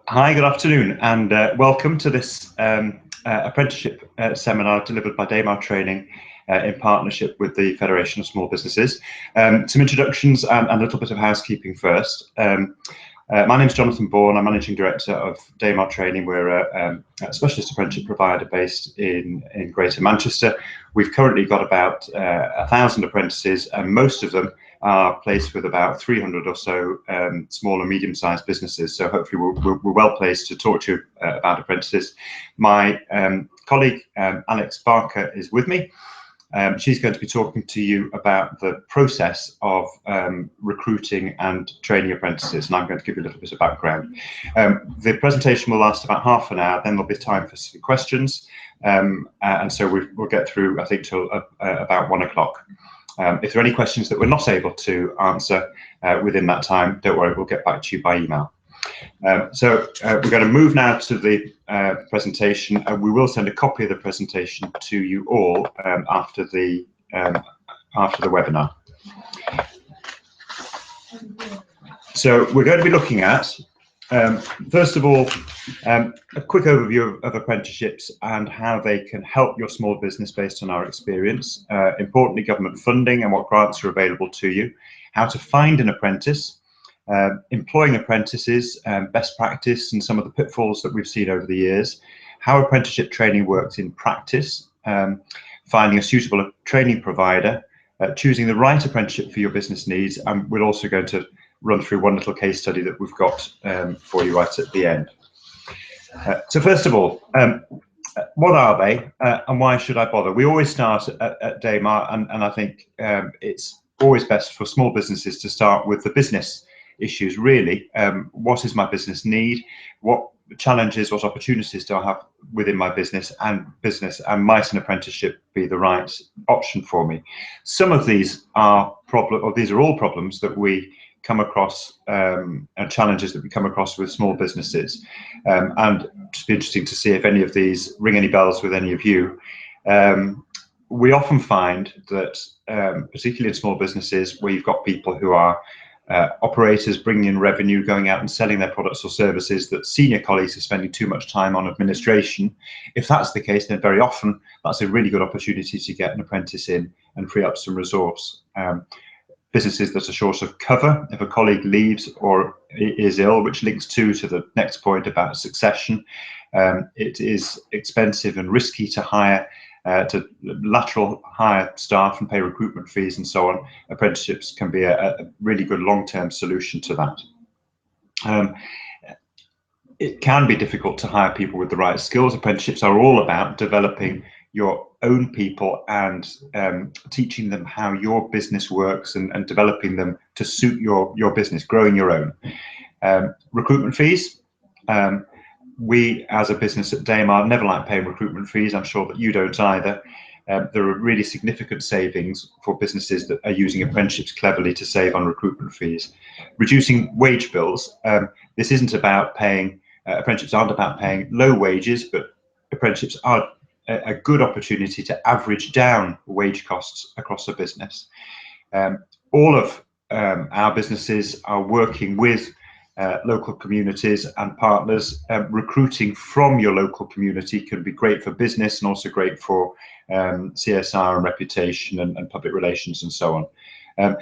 Hi, good afternoon, and welcome to this apprenticeship seminar delivered by Daymar Training in partnership with the Federation of Small Businesses. Some introductions and a little bit of housekeeping first. My name is Jonathan Bourne. I'm Managing Director of Daymar Training. We're a specialist apprenticeship provider based in Greater Manchester. We've currently got about 1,000 apprentices, and most of them are placed with about 300 or so small and medium-sized businesses. So hopefully we're well placed to talk to you about apprentices. My colleague Alex Barker is with me. She's going to be talking to you about the process of recruiting and training apprentices, and I'm going to give you a little bit of background. The presentation will last about half an hour, then there'll be time for some questions, and so we'll get through, I think, till about 1 o'clock. If there are any questions that we're not able to answer within that time, don't worry, we'll get back to you by email. So we're going to move now to the presentation, and we will send a copy of the presentation to you all after the webinar. So we're going to be looking at, first of all, a quick overview of apprenticeships and how they can help your small business based on our experience. Importantly, government funding and what grants are available to you, how to find an apprentice, employing apprentices, best practice and some of the pitfalls that we've seen over the years, how apprenticeship training works in practice, finding a suitable training provider, choosing the right apprenticeship for your business needs, and we're also going to run through one little case study that we've got for you right at the end. So first of all, what are they and why should I bother? We always start at Daymar, and I think it's always best for small businesses to start with the business issues, really. What is my business need? What challenges, what opportunities do I have within my business, and might an apprenticeship be the right option for me? Some of these are these are all problems that we come across, and challenges that we come across with small businesses, and it'd be interesting to see if any of these ring any bells with any of you. We often find that, particularly in small businesses where you've got people who are operators bringing in revenue, going out and selling their products or services, that senior colleagues are spending too much time on administration. If that's the case, then very often that's a really good opportunity to get an apprentice in and free up some resource. Businesses that are short of cover, if a colleague leaves or is ill, which links to the next point about succession, it is expensive and risky to hire to lateral hire staff and pay recruitment fees and so on. Apprenticeships can be a really good long-term solution to that. It can be difficult to hire people with the right skills. Apprenticeships are all about developing your own people and teaching them how your business works and developing them to suit your business, growing your own. Recruitment fees. We, as a business at Daymar, never like paying recruitment fees. I'm sure that you don't either. There are really significant savings for businesses that are using apprenticeships cleverly to save on recruitment fees. Reducing wage bills. This isn't about paying, apprenticeships aren't about paying low wages, but apprenticeships are a good opportunity to average down wage costs across a business. All of our businesses are working with local communities and partners. Recruiting from your local community can be great for business and also great for CSR and reputation and public relations and so on.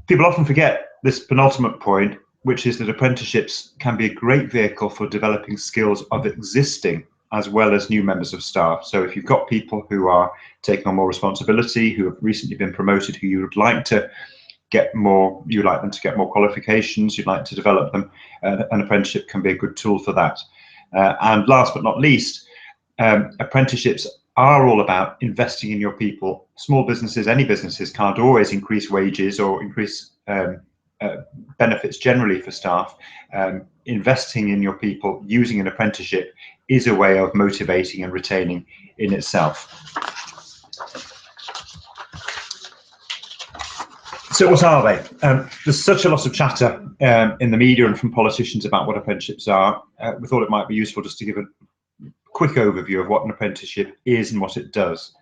People often forget this penultimate point, which is that apprenticeships can be a great vehicle for developing skills of existing as well as new members of staff. So if you've got people who are taking on more responsibility, who have recently been promoted, who you would like to get more, you'd like them to get more qualifications, you'd like to develop them, an apprenticeship can be a good tool for that. And last but not least, apprenticeships are all about investing in your people. Small businesses, any businesses, can't always increase wages or increase benefits generally for staff. Investing in your people using an apprenticeship is a way of motivating and retaining in itself. So what are they? There's such a lot of chatter in the media and from politicians about what apprenticeships are. We thought it might be useful just to give a quick overview of what an apprenticeship is and what it does.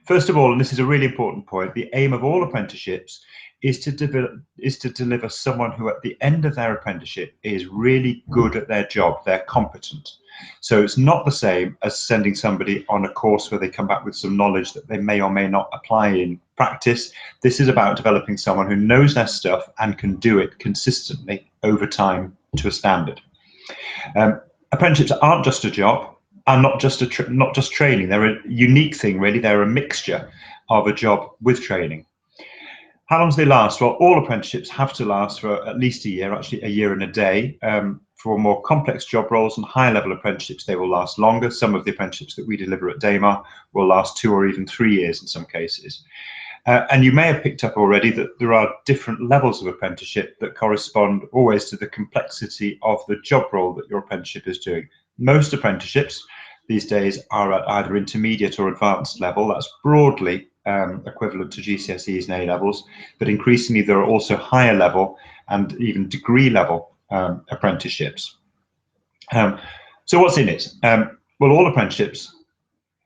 First of all, and this is a really important point, the aim of all apprenticeships is to deliver someone who at the end of their apprenticeship is really good at their job, they're competent. So it's not the same as sending somebody on a course where they come back with some knowledge that they may or may not apply in practice. This is about developing someone who knows their stuff and can do it consistently over time to a standard. Apprenticeships aren't just a job and not just training. They're a unique thing, really. They're a mixture of a job with training. How long do they last? Well, all apprenticeships have to last for at least a year, actually a year and a day. For more complex job roles and higher level apprenticeships, they will last longer. Some of the apprenticeships that we deliver at Daymar will last 2 or even 3 years in some cases. And you may have picked up already that there are different levels of apprenticeship that correspond always to the complexity of the job role that your apprenticeship is doing. Most apprenticeships these days are at either intermediate or advanced level. That's broadly equivalent to GCSEs and A-levels, but increasingly there are also higher level and even degree level apprenticeships. So what's in it? Well, all apprenticeships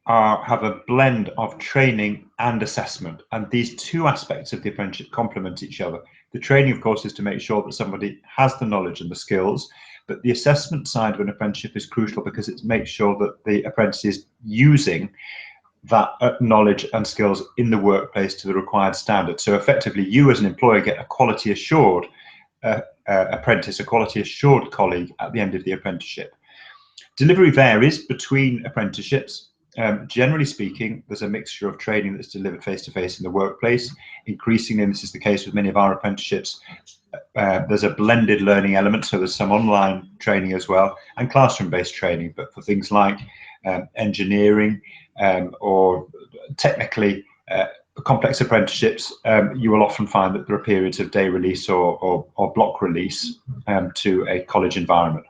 have a blend of training and assessment, and these two aspects of the apprenticeship complement each other. The training, of course, is to make sure that somebody has the knowledge and the skills, but the assessment side of an apprenticeship is crucial because it makes sure that the apprentice is using that knowledge and skills in the workplace to the required standard. So effectively, you as an employer get a quality assured apprentice, a quality assured colleague at the end of the apprenticeship. Delivery varies between apprenticeships. Generally speaking, there's a mixture of training that's delivered face-to-face in the workplace. Increasingly, and this is the case with many of our apprenticeships, there's a blended learning element, so there's some online training as well, and classroom-based training, but for things like engineering or technically complex apprenticeships, you will often find that there are periods of day release or block release to a college environment.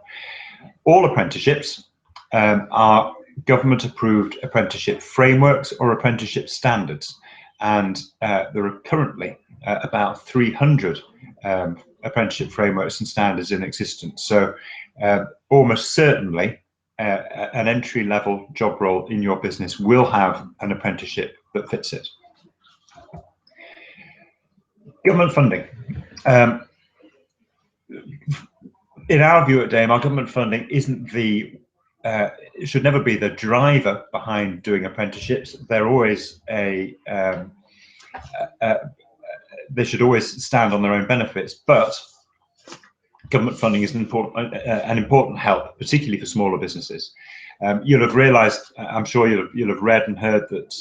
All apprenticeships are government approved apprenticeship frameworks or apprenticeship standards, and there are currently about 300 apprenticeship frameworks and standards in existence. So almost certainly an entry-level job role in your business will have an apprenticeship that fits it. Government funding. In our view at Daymar, government funding isn't the it should never be the driver behind doing apprenticeships. They're always they should always stand on their own benefits, but government funding is an important help, particularly for smaller businesses. You'll have realised, I'm sure you'll have read and heard that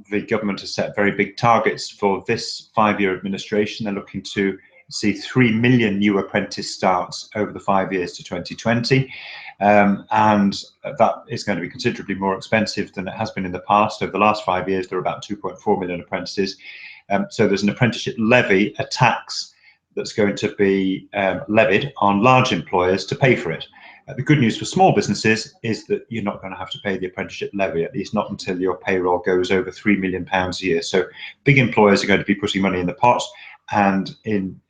the government has set very big targets for this 5-year administration. They're looking to see 3 million new apprentice starts over the 5 years to 2020. And that is going to be considerably more expensive than it has been in the past. Over the last 5 years, there are about 2.4 million apprentices. So there's an apprenticeship levy, a tax that's going to be levied on large employers to pay for it. The good news for small businesses is that you're not going to have to pay the apprenticeship levy, at least not until your payroll goes over £3 million a year. So big employers are going to be putting money in the pot, and in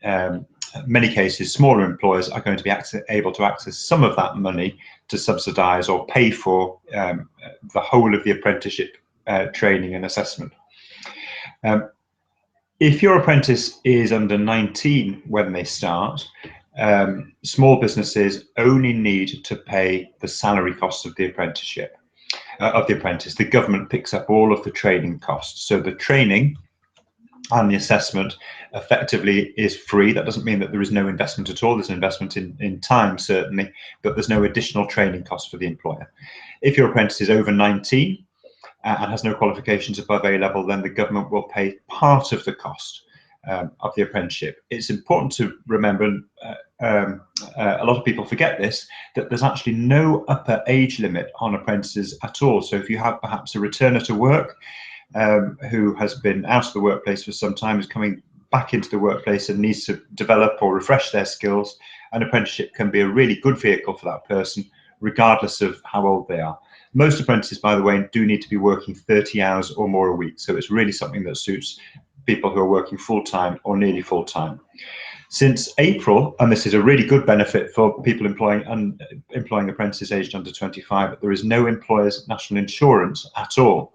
many cases, smaller employers are going to be able to access some of that money to subsidise or pay for the whole of the apprenticeship training and assessment. If your apprentice is under 19 when they start, small businesses only need to pay the salary costs of the apprenticeship, of the apprentice. The government picks up all of the training costs. So the training and the assessment effectively is free. That doesn't mean that there is no investment at all. There's an investment in time, certainly, but there's no additional training cost for the employer. If your apprentice is over 19 and has no qualifications above A-level, then the government will pay part of the cost of the apprenticeship. It's important to remember, a lot of people forget this, that there's actually no upper age limit on apprentices at all. So if you have perhaps a returner to work who has been out of the workplace for some time, is coming back into the workplace and needs to develop or refresh their skills, an apprenticeship can be a really good vehicle for that person, regardless of how old they are. Most apprentices, by the way, do need to be working 30 hours or more a week. So it's really something that suits people who are working full-time or nearly full-time. Since April, and this is a really good benefit for people employing apprentices aged under 25, there is no employer's national insurance at all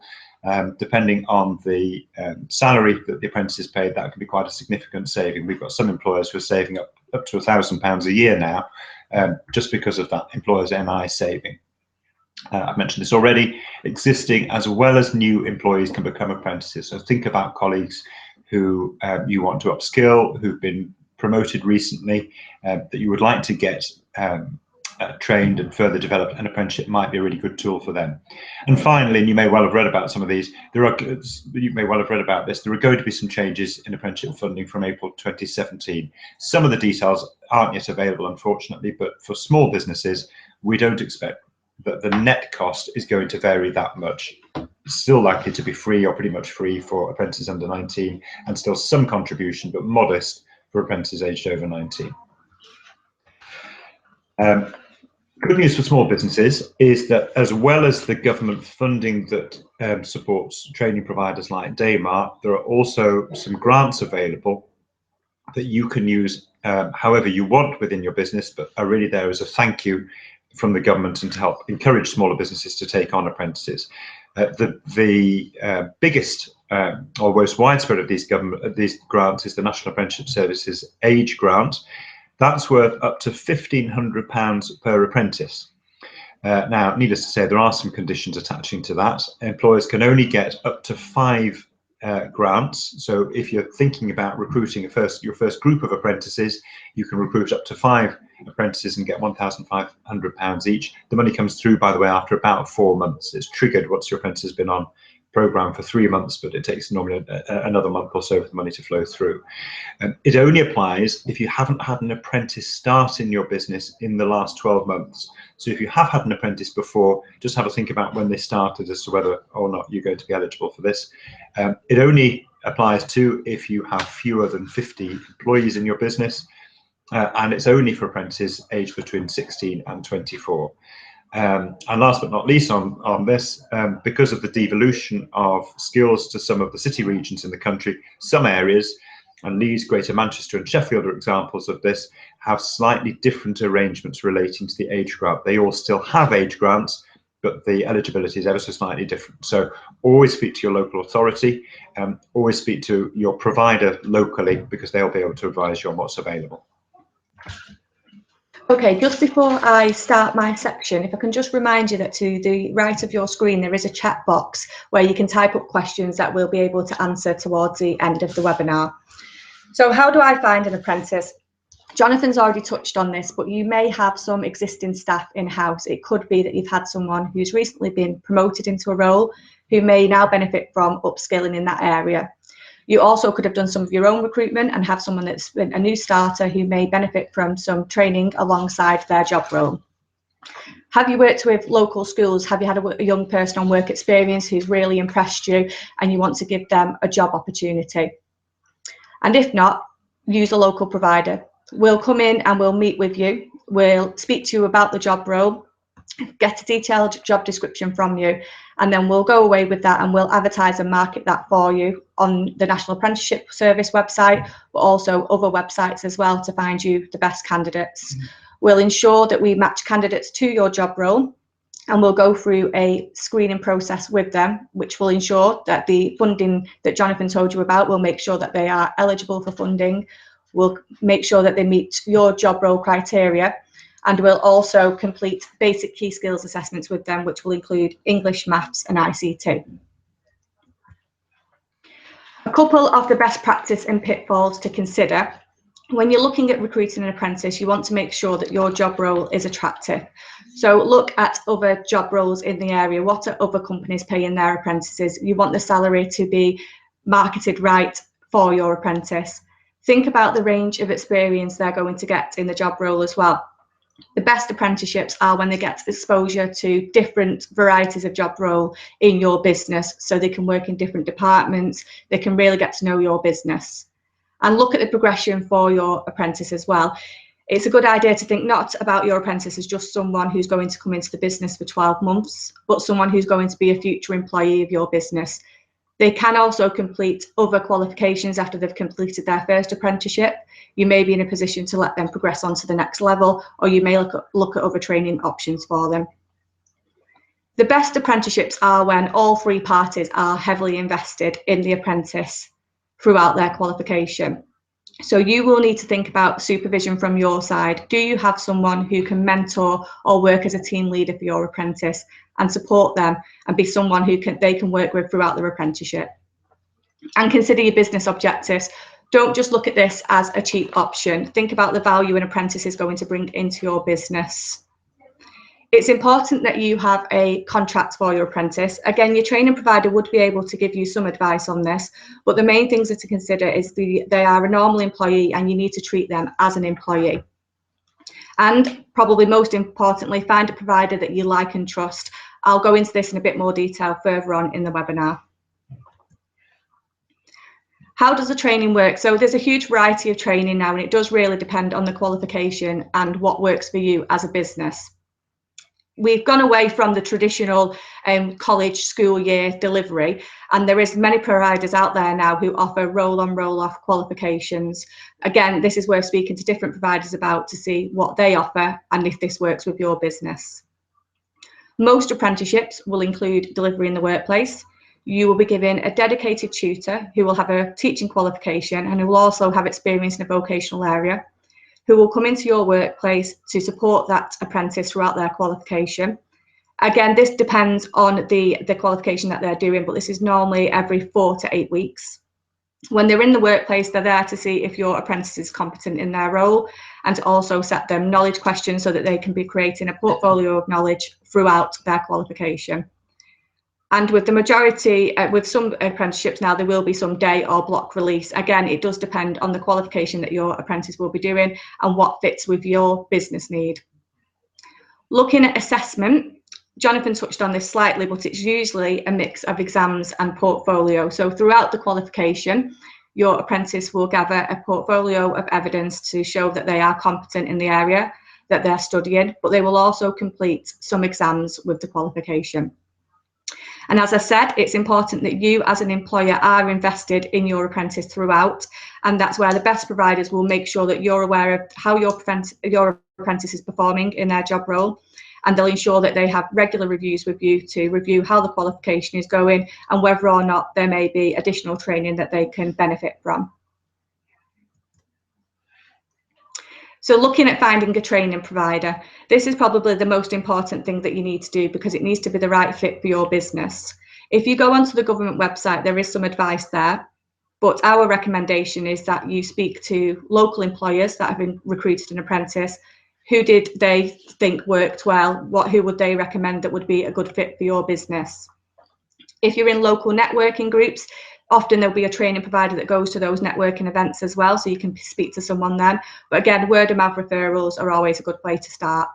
Depending on the salary that the apprentice is paid, that can be quite a significant saving. We've got some employers who are saving up to £1,000 a year now, just because of that employer's NI saving. I've mentioned this already. Existing as well as new employees can become apprentices. So think about colleagues who you want to upskill, who've been promoted recently, that you would like to get trained and further developed. An apprenticeship might be a really good tool for them. And finally, and you may well have read about some of these, there are going to be some changes in apprenticeship funding from April 2017. Some of the details aren't yet available, unfortunately, but for small businesses, we don't expect that the net cost is going to vary that much. It's still likely to be free or pretty much free for apprentices under 19, and still some contribution, but modest for apprentices aged over 19. Good news for small businesses is that as well as the government funding that supports training providers like Daymar, there are also some grants available that you can use however you want within your business, but are really there as a thank you from the government and to help encourage smaller businesses to take on apprentices. The biggest or most widespread of these grants is the National Apprenticeship Service's Age Grant. That's worth up to £1,500 per apprentice. Now, needless to say, there are some conditions attaching to that. Employers can only get up to 5 grants. So if you're thinking about recruiting your first group of apprentices, you can recruit up to 5 apprentices and get £1,500 each. The money comes through, by the way, after about 4 months. It's triggered once your apprentice has been on program for 3 months, but it takes normally another month or so for the money to flow through. It only applies if you haven't had an apprentice start in your business in the last 12 months. So if you have had an apprentice before, just have a think about when they started as to whether or not you're going to be eligible for this. It only applies to if you have fewer than 50 employees in your business, and it's only for apprentices aged between 16 and 24. And last but not least on this, because of the devolution of skills to some of the city regions in the country, some areas, and Leeds, Greater Manchester and Sheffield are examples of this, have slightly different arrangements relating to the age grant. They all still have age grants, but the eligibility is ever so slightly different. So always speak to your local authority, always speak to your provider locally, because they'll be able to advise you on what's available. Okay, just before I start my section, if I can just remind you that to the right of your screen there is a chat box where you can type up questions that we'll be able to answer towards the end of the webinar. So how do I find an apprentice? Jonathan's already touched on this, but you may have some existing staff in-house. It could be that you've had someone who's recently been promoted into a role who may now benefit from upskilling in that area. You also could have done some of your own recruitment and have someone that's been a new starter who may benefit from some training alongside their job role. Have you worked with local schools? Have you had a young person on work experience who's really impressed you and you want to give them a job opportunity? And if not, use a local provider. We'll come in and we'll meet with you. We'll speak to you about the job role, get a detailed job description from you, and then we'll go away with that and we'll advertise and market that for you on the National Apprenticeship Service website, but also other websites as well to find you the best candidates. We'll ensure that we match candidates to your job role, and we'll go through a screening process with them, which will ensure that the funding that Jonathan told you about, will make sure that they are eligible for funding. We'll make sure that they meet your job role criteria, and we'll also complete basic key skills assessments with them, which will include English, Maths and ICT. A couple of the best practice and pitfalls to consider. When you're looking at recruiting an apprentice, you want to make sure that your job role is attractive. So look at other job roles in the area. What are other companies paying their apprentices? You want the salary to be marketed right for your apprentice. Think about the range of experience they're going to get in the job role as well. The best apprenticeships are when they get exposure to different varieties of job role in your business, so they can work in different departments, they can really get to know your business. And look at the progression for your apprentice as well. It's a good idea to think not about your apprentice as just someone who's going to come into the business for 12 months, but someone who's going to be a future employee of your business. They can also complete other qualifications after they've completed their first apprenticeship. You may be in a position to let them progress on to the next level, or you may look at other training options for them. The best apprenticeships are when all three parties are heavily invested in the apprentice throughout their qualification. So you will need to think about supervision from your side. Do you have someone who can mentor or work as a team leader for your apprentice and support them and be someone who they can work with throughout their apprenticeship? And consider your business objectives. Don't just look at this as a cheap option. Think about the value an apprentice is going to bring into your business. It's important that you have a contract for your apprentice. Again, your training provider would be able to give you some advice on this, but the main things to consider is they are a normal employee and you need to treat them as an employee. And probably most importantly, find a provider that you like and trust. I'll go into this in a bit more detail further on in the webinar. How does the training work? So there's a huge variety of training now, and it does really depend on the qualification and what works for you as a business. We've gone away from the traditional college school year delivery, and there is many providers out there now who offer roll-on, roll-off qualifications. Again, this is worth speaking to different providers about to see what they offer and if this works with your business. Most apprenticeships will include delivery in the workplace. You will be given a dedicated tutor who will have a teaching qualification and who will also have experience in a vocational area, who will come into your workplace to support that apprentice throughout their qualification. Again, this depends on the qualification that they're doing, but this is normally every 4 to 8 weeks. When they're in the workplace, they're there to see if your apprentice is competent in their role and to also set them knowledge questions so that they can be creating a portfolio of knowledge throughout their qualification. And with the majority, with some apprenticeships now, there will be some day or block release. Again, it does depend on the qualification that your apprentice will be doing and what fits with your business need. Looking at assessment, Jonathan touched on this slightly, but it's usually a mix of exams and portfolio. So throughout the qualification, your apprentice will gather a portfolio of evidence to show that they are competent in the area that they're studying, but they will also complete some exams with the qualification. And as I said, it's important that you as an employer are invested in your apprentice throughout, and that's where the best providers will make sure that you're aware of how your apprentice is performing in their job role, and they'll ensure that they have regular reviews with you to review how the qualification is going and whether or not there may be additional training that they can benefit from. So looking at finding a training provider, this is probably the most important thing that you need to do because it needs to be the right fit for your business. If you go onto the government website, there is some advice there, but our recommendation is that you speak to local employers that have been recruited an apprentice. Who did they think worked well? Who would they recommend that would be a good fit for your business? If you're in local networking groups, often there'll be a training provider that goes to those networking events as well, so you can speak to someone then. But again, word of mouth referrals are always a good way to start.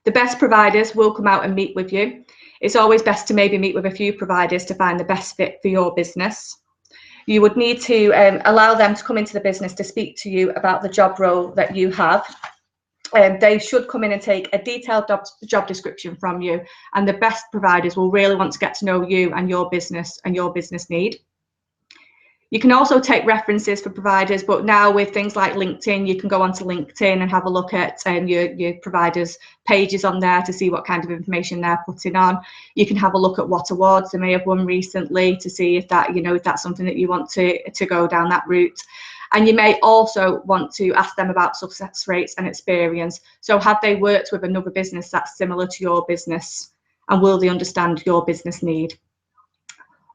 The best providers will come out and meet with you. It's always best to maybe meet with a few providers to find the best fit for your business. You would need to allow them to come into the business to speak to you about the job role that you have. They should come in and take a detailed job description from you, and the best providers will really want to get to know you and your business need. You can also take references for providers, but now with things like LinkedIn, you can go onto LinkedIn and have a look at your providers' pages on there to see what kind of information they're putting on. You can have a look at what awards they may have won recently to see if that, if that's something that you want to go down that route. And you may also want to ask them about success rates and experience. So have they worked with another business that's similar to your business, and will they understand your business need?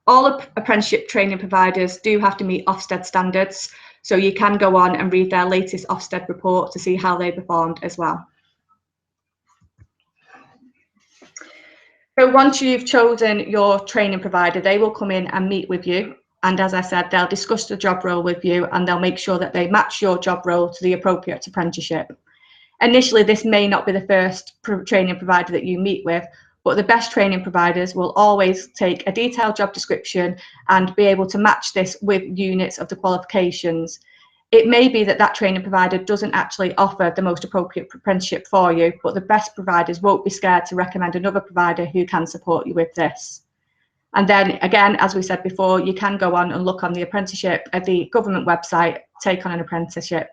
All apprenticeship training providers do have to meet Ofsted standards, so you can go on and read their latest Ofsted report to see how they performed as well. So once you've chosen your training provider, they will come in and meet with you. And as I said, they'll discuss the job role with you and they'll make sure that they match your job role to the appropriate apprenticeship. Initially, this may not be the first training provider that you meet with, but the best training providers will always take a detailed job description and be able to match this with units of the qualifications. It may be that that training provider doesn't actually offer the most appropriate apprenticeship for you, but the best providers won't be scared to recommend another provider who can support you with this. And then again, as we said before, you can go on and look on the apprenticeship at the government website, take on an apprenticeship,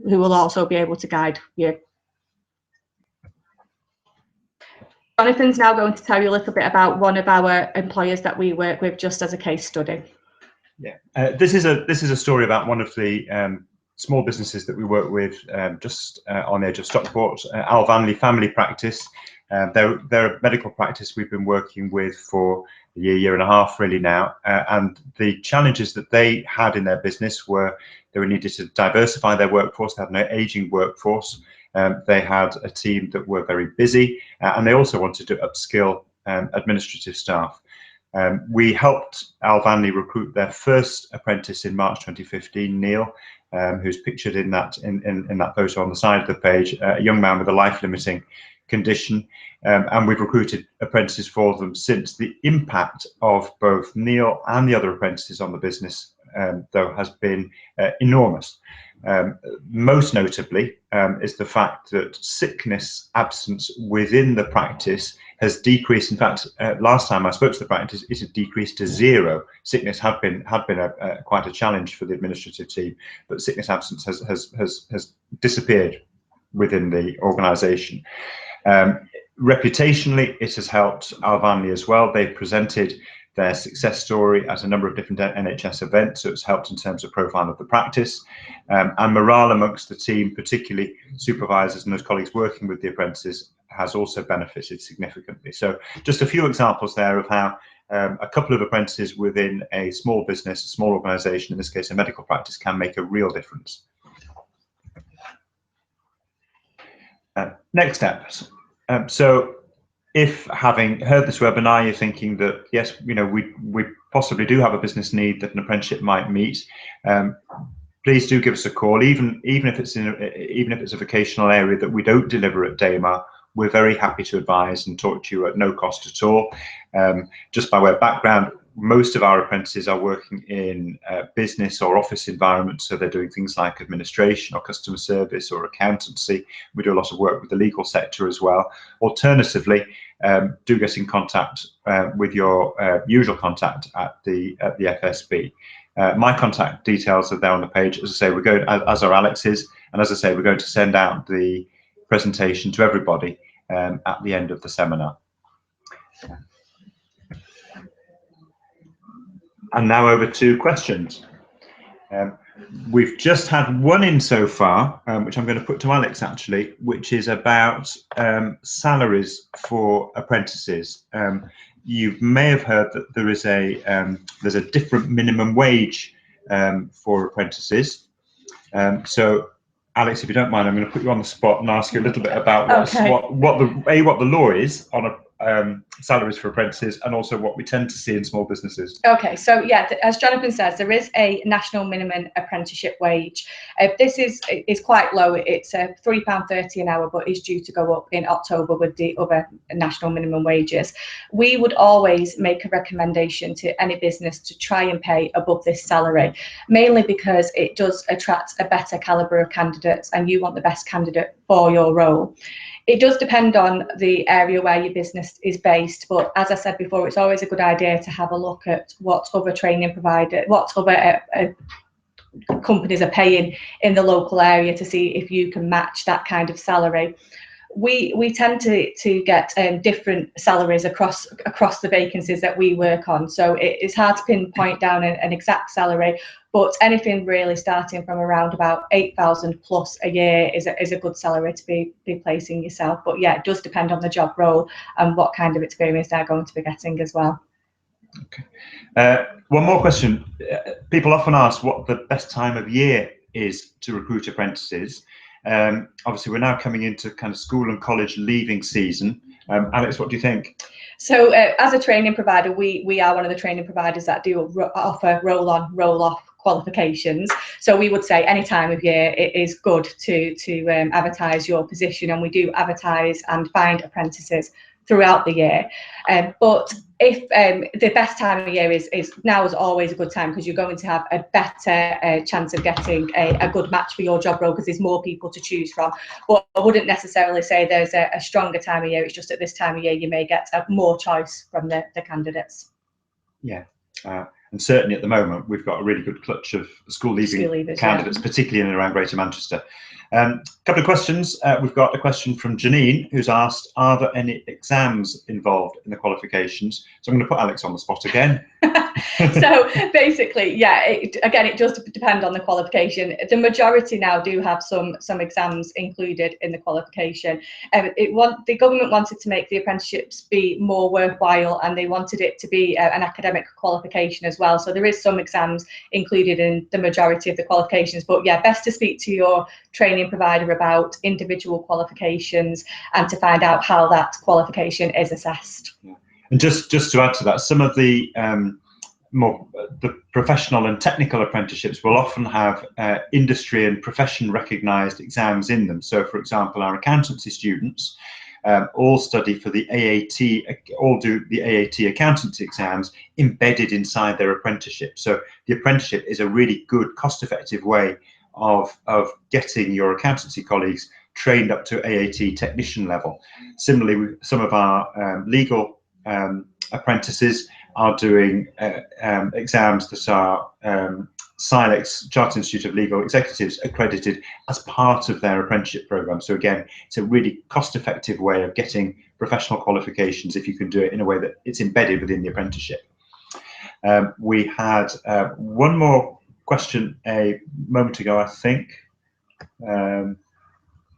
who will also be able to guide you. Jonathan's now going to tell you a little bit about one of our employers that we work with, just as a case study. Yeah, this is a story about one of the small businesses that we work with just on the edge of Stockport, Al Vanley Family Practice. They're a medical practice we've been working with for a year and a half really now, and the challenges that they had in their business were they were needed to diversify their workforce. They had an aging workforce. They had a team that were very busy, and they also wanted to upskill administrative staff. We helped Al Vanley recruit their first apprentice in March 2015, Neil, who's pictured in that photo on the side of the page, a young man with a life-limiting condition, and we've recruited apprentices for them since. The impact of both Neil and the other apprentices on the business, though, has been enormous. Most notably is the fact that sickness absence within the practice has decreased. In fact, last time I spoke to the practice, it had decreased to 0. Sickness had been quite a challenge for the administrative team, but sickness absence has disappeared within the organisation. Reputationally, it has helped Al Vanley as well. They've presented their success story at a number of different NHS events, so it's helped in terms of profile of the practice, and morale amongst the team, particularly supervisors and those colleagues working with the apprentices, has also benefited significantly. So just a few examples there of how a couple of apprentices within a small business, a small organisation, in this case a medical practice, can make a real difference. Next steps. So if, having heard this webinar, you're thinking that yes, you know, we possibly do have a business need that an apprenticeship might meet, please do give us a call. Even if it's a vocational area that we don't deliver at Daymar, we're very happy to advise and talk to you at no cost at all. Just by way of background, most of our apprentices are working in business or office environments, so they're doing things like administration or customer service or accountancy. We do a lot of work with the legal sector as well. Alternatively, do get in contact with your usual contact at the FSB. My contact details are there on the page. As I say, we're going, as are Alex's, and as I say, we're going to send out the presentation to everybody at the end of the seminar. And now over to questions. We've just had one in so far, which I'm going to put to Alex actually, which is about salaries for apprentices. You may have heard that there is there's a different minimum wage for apprentices. So Alex, if you don't mind, I'm going to put you on the spot and ask you a little bit about what the law is on salaries for apprentices, and also what we tend to see in small businesses. Okay, so yeah, as Jonathan says, there is a national minimum apprenticeship wage. This is quite low. It's £3.30 an hour, but is due to go up in October with the other national minimum wages. We would always make a recommendation to any business to try and pay above this salary, mainly because it does attract a better calibre of candidates, and you want the best candidate for your role. It does depend on the area where your business is based, but as I said before, it's always a good idea to have a look at what other training providers, what other companies are paying in the local area to see if you can match that kind of salary. We tend to get different salaries across the vacancies that we work on, so it's hard to pinpoint down an exact salary, but anything really starting from around about 8,000 plus a year is a good salary to be placing yourself. But yeah, it does depend on the job role and what kind of experience they're going to be getting as well. Okay. One more question. People often ask what the best time of year is to recruit apprentices. Obviously, we're now coming into kind of school and college leaving season. Alex, what do you think? So as a training provider, we are one of the training providers that do offer roll-on, roll-off qualifications. So we would say any time of year it is good to advertise your position, and we do advertise and find apprentices throughout the year. But if the best time of year is now is always a good time, because you're going to have a better chance of getting a good match for your job role, because there's more people to choose from. But I wouldn't necessarily say there's a stronger time of year. It's just at this time of year you may get more choice from the candidates. Yeah. And certainly at the moment, we've got a really good clutch of school leaving candidates, particularly in and around Greater Manchester. Couple of questions. We've got a question from Janine, who's asked, are there any exams involved in the qualifications? So I'm going to put Alex on the spot again. So basically, yeah, again, it does depend on the qualification. The majority now do have some exams included in the qualification. The government wanted to make the apprenticeships be more worthwhile, and they wanted it to be an academic qualification as well. So there is some exams included in the majority of the qualifications. But yeah, best to speak to your training provider about individual qualifications and to find out how that qualification is assessed. And just to add to that, some of the the professional and technical apprenticeships will often have industry and profession recognised exams in them. So, for example, our accountancy students all study for the AAT, all do the AAT accountancy exams embedded inside their apprenticeship. So the apprenticeship is a really good, cost-effective way of getting your accountancy colleagues trained up to AAT technician level. Similarly, some of our legal apprentices are doing exams that are SILEX, Chartered Institute of Legal Executives, accredited as part of their apprenticeship program. So again, it's a really cost-effective way of getting professional qualifications if you can do it in a way that it's embedded within the apprenticeship. We had one more question a moment ago, I think,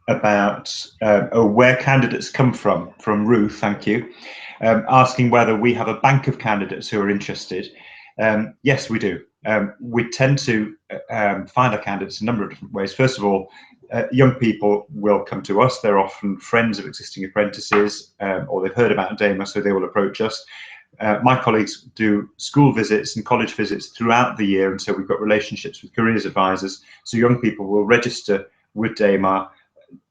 about where candidates come from Ruth, thank you, asking whether we have a bank of candidates who are interested. Yes, we do. We tend to find our candidates a number of different ways. First of all, young people will come to us. They're often friends of existing apprentices, or they've heard about DAMA, so they will approach us. My colleagues do school visits and college visits throughout the year, and so we've got relationships with careers advisors. So young people will register with DAMA,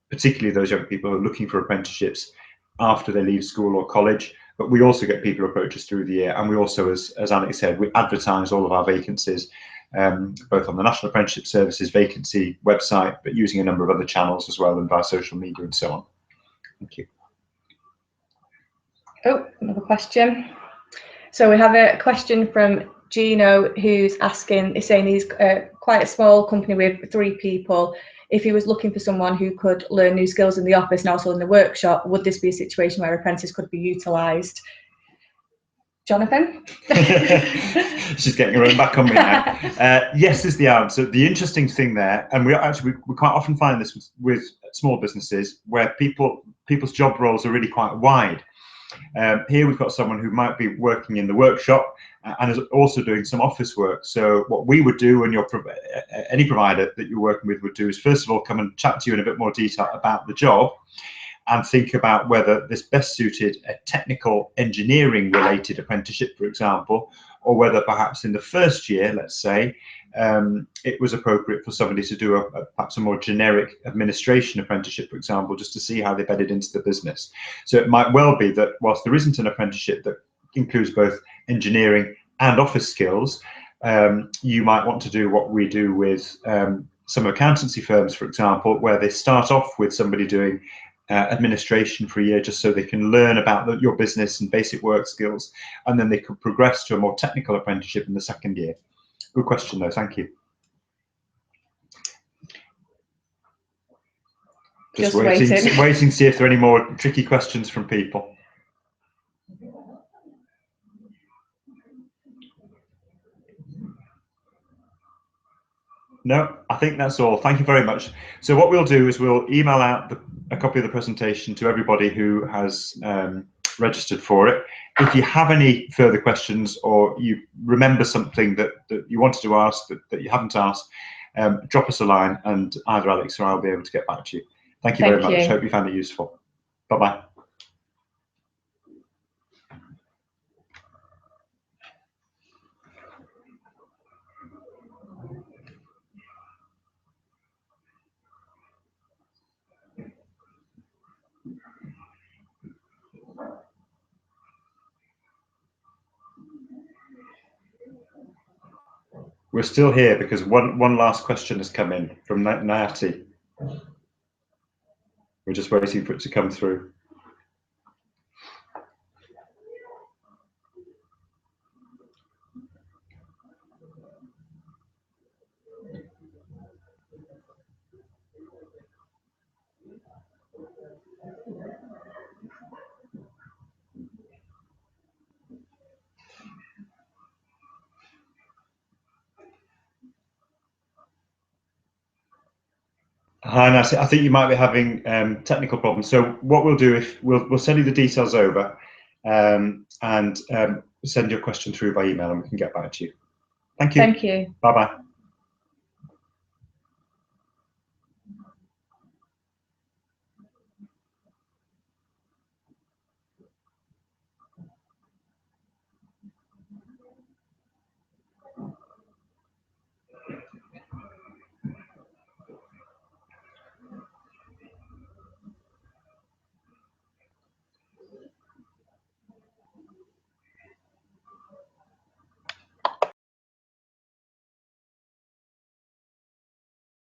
particularly those young people who are looking for apprenticeships after they leave school or college. But we also get people who approach us through the year, and we also, as Alex said, we advertise all of our vacancies, both on the National Apprenticeship Services vacancy website, but using a number of other channels as well, and via social media and so on. Thank you. Oh, another question. So we have a question from Gino, who's asking, is saying he's quite a small company with 3 people. If he was looking for someone who could learn new skills in the office and also in the workshop, would this be a situation where apprentices could be utilised? Jonathan? She's getting her own back on me now. Yes is the answer. The interesting thing there, and we quite often find this with small businesses, where people's job roles are really quite wide. Here we've got someone who might be working in the workshop and is also doing some office work. So what we would do, and any provider that you're working with would do, is first of all come and chat to you in a bit more detail about the job and think about whether this best suited a technical engineering related apprenticeship, for example, or whether perhaps in the first year, let's say, it was appropriate for somebody to do perhaps a more generic administration apprenticeship, for example, just to see how they bedded into the business. So it might well be that whilst there isn't an apprenticeship that includes both engineering and office skills, you might want to do what we do with some accountancy firms, for example, where they start off with somebody doing administration for a year, just so they can learn about your business and basic work skills, and then they could progress to a more technical apprenticeship in the second year. Good question though, thank you. Just waiting to see if there are any more tricky questions from people. No, I think that's all. Thank you very much. So what we'll do is we'll email out a copy of the presentation to everybody who has registered for it. If you have any further questions, or you remember something that you wanted to ask that you haven't asked, drop us a line and either Alex or I will be able to get back to you. Thank you very much. Hope you found it useful. Bye-bye. We're still here because one last question has come in from Nayati. We're just waiting for it to come through. Hi, Nancy. I think you might be having technical problems. So what we'll do, if we'll send you the details over, and send your question through by email, and we can get back to you. Thank you. Thank you. Bye bye.